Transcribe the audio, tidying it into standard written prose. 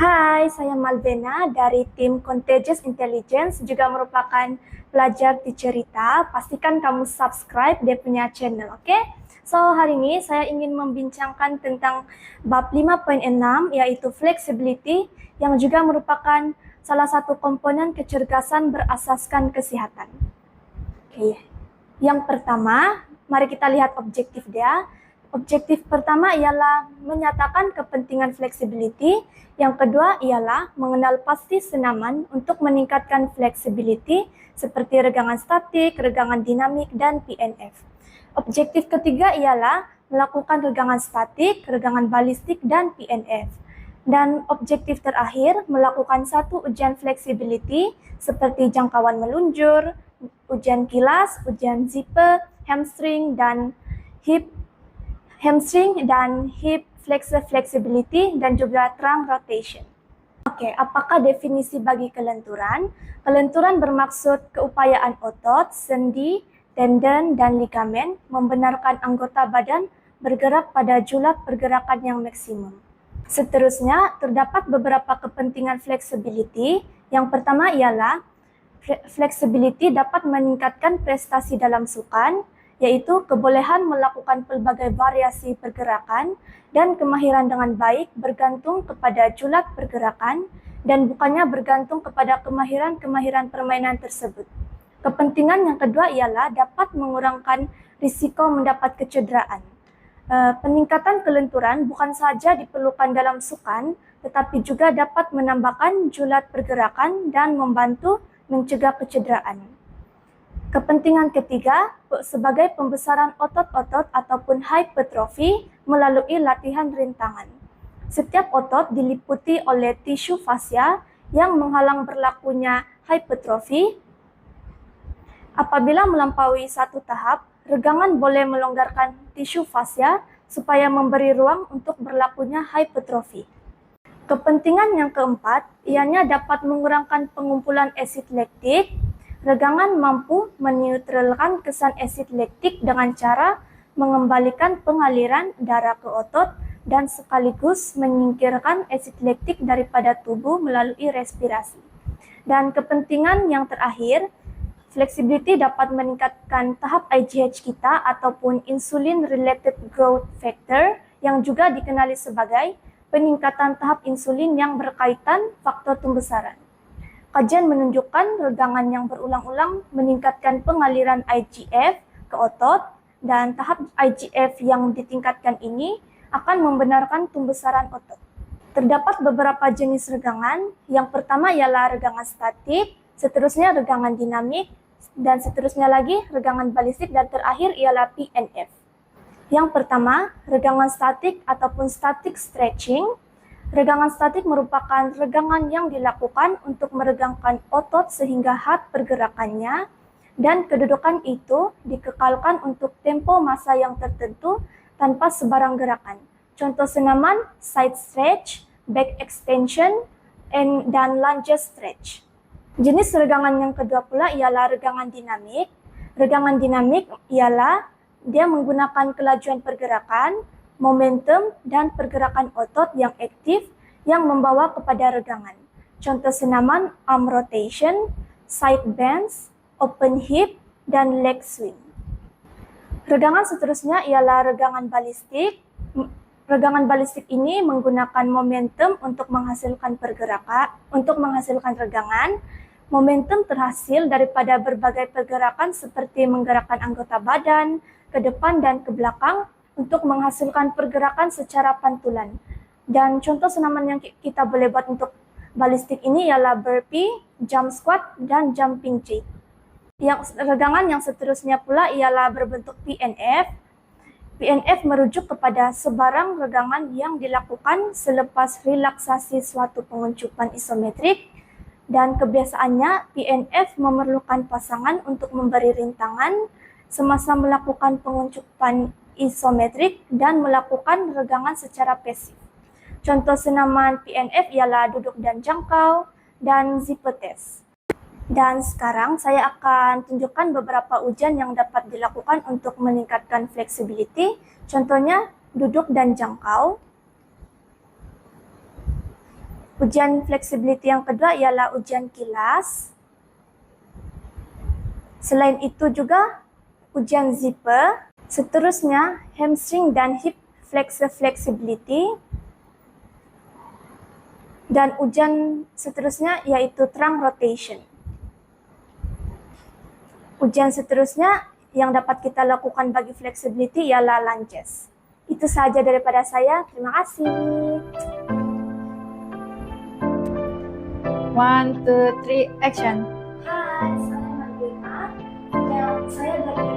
Hai, saya Malvena dari tim Contagious Intelligence, juga merupakan pelajar di cerita. Pastikan kamu subscribe dia punya channel, oke? So, hari ini saya ingin membincangkan tentang bab 5.6, yaitu flexibility, yang juga merupakan salah satu komponen kecerdasan berasaskan kesehatan. Oke, yang pertama, mari kita lihat objektif dia. Objektif pertama ialah menyatakan kepentingan flexibility. Yang kedua ialah mengenal pasti senaman untuk meningkatkan flexibility seperti regangan statik, regangan dinamik, dan PNF. Objektif ketiga ialah melakukan regangan statik, regangan balistik, dan PNF. Dan objektif terakhir melakukan satu ujian flexibility seperti jangkauan meluncur, ujian kilas, ujian zipper, hamstring, dan hip flexor flexibility, dan juga trunk rotation. Oke, apakah definisi bagi kelenturan? Kelenturan bermaksud keupayaan otot, sendi, tendon, dan ligamen membenarkan anggota badan bergerak pada julat pergerakan yang maksimum. Seterusnya, terdapat beberapa kepentingan flexibility. Yang pertama ialah flexibility dapat meningkatkan prestasi dalam sukan, yaitu kebolehan melakukan pelbagai variasi pergerakan dan kemahiran dengan baik bergantung kepada julat pergerakan dan bukannya bergantung kepada kemahiran permainan tersebut. Kepentingan yang kedua ialah dapat mengurangkan risiko mendapat kecederaan. Peningkatan kelenturan bukan saja diperlukan dalam sukan, tetapi juga dapat menambahkan julat pergerakan dan membantu mencegah kecederaan. Kepentingan ketiga, sebagai pembesaran otot-otot ataupun hypertrofi melalui latihan rintangan. Setiap otot diliputi oleh tisu fascia yang menghalang berlakunya hypertrofi. Apabila melampaui satu tahap, regangan boleh melonggarkan tisu fascia supaya memberi ruang untuk berlakunya hypertrofi. Kepentingan yang keempat, ianya dapat mengurangkan pengumpulan asid laktik. Regangan mampu menetralkan kesan asid laktik dengan cara mengembalikan pengaliran darah ke otot dan sekaligus menyingkirkan asid laktik daripada tubuh melalui respirasi. Dan kepentingan yang terakhir, flexibility dapat meningkatkan tahap IGH kita ataupun insulin related growth factor yang juga dikenali sebagai peningkatan tahap insulin yang berkaitan faktor pembesaran. Kajian menunjukkan regangan yang berulang-ulang meningkatkan pengaliran IGF ke otot, dan tahap IGF yang ditingkatkan ini akan membenarkan pembesaran otot. Terdapat beberapa jenis regangan. Yang pertama ialah regangan statik, seterusnya regangan dinamik, dan seterusnya lagi regangan balistik, dan terakhir ialah PNF. Yang pertama, regangan statik ataupun static stretching. Regangan statik merupakan regangan yang dilakukan untuk meregangkan otot sehingga heart pergerakannya, dan kedudukan itu dikekalkan untuk tempo masa yang tertentu tanpa sebarang gerakan. Contoh senaman side stretch, back extension, dan lunge stretch. Jenis regangan yang kedua pula ialah regangan dinamik. Regangan dinamik ialah dia menggunakan kelajuan pergerakan, momentum, dan pergerakan otot yang aktif yang membawa kepada regangan. Contoh senaman arm rotation, side bends, open hip, dan leg swing. Regangan seterusnya ialah regangan balistik. Regangan balistik ini menggunakan momentum untuk menghasilkan regangan. Momentum terhasil daripada berbagai pergerakan seperti menggerakkan anggota badan ke depan dan ke belakang untuk menghasilkan pergerakan secara pantulan. Dan contoh senaman yang kita boleh buat untuk balistik ini ialah burpee, jump squat, dan jumping jack. Regangan yang seterusnya pula ialah berbentuk PNF. PNF merujuk kepada sebarang regangan yang dilakukan selepas relaksasi suatu penguncupan isometrik, dan kebiasaannya PNF memerlukan pasangan untuk memberi rintangan semasa melakukan penguncupan isometrik dan melakukan regangan secara pasif. Contoh senaman PNF ialah duduk dan jangkau dan zipper test. Dan sekarang saya akan tunjukkan beberapa ujian yang dapat dilakukan untuk meningkatkan flexibility. Contohnya duduk dan jangkau. Ujian flexibility yang kedua ialah ujian kilas. Selain itu juga ujian zipper. Seterusnya hamstring dan hip flexor flexibility. Dan ujian seterusnya yaitu trunk rotation. Ujian seterusnya yang dapat kita lakukan bagi flexibility ialah lunges. Itu saja daripada saya. Terima kasih. 1, 2, 3, action. Hai, saya Mardina. Saya dari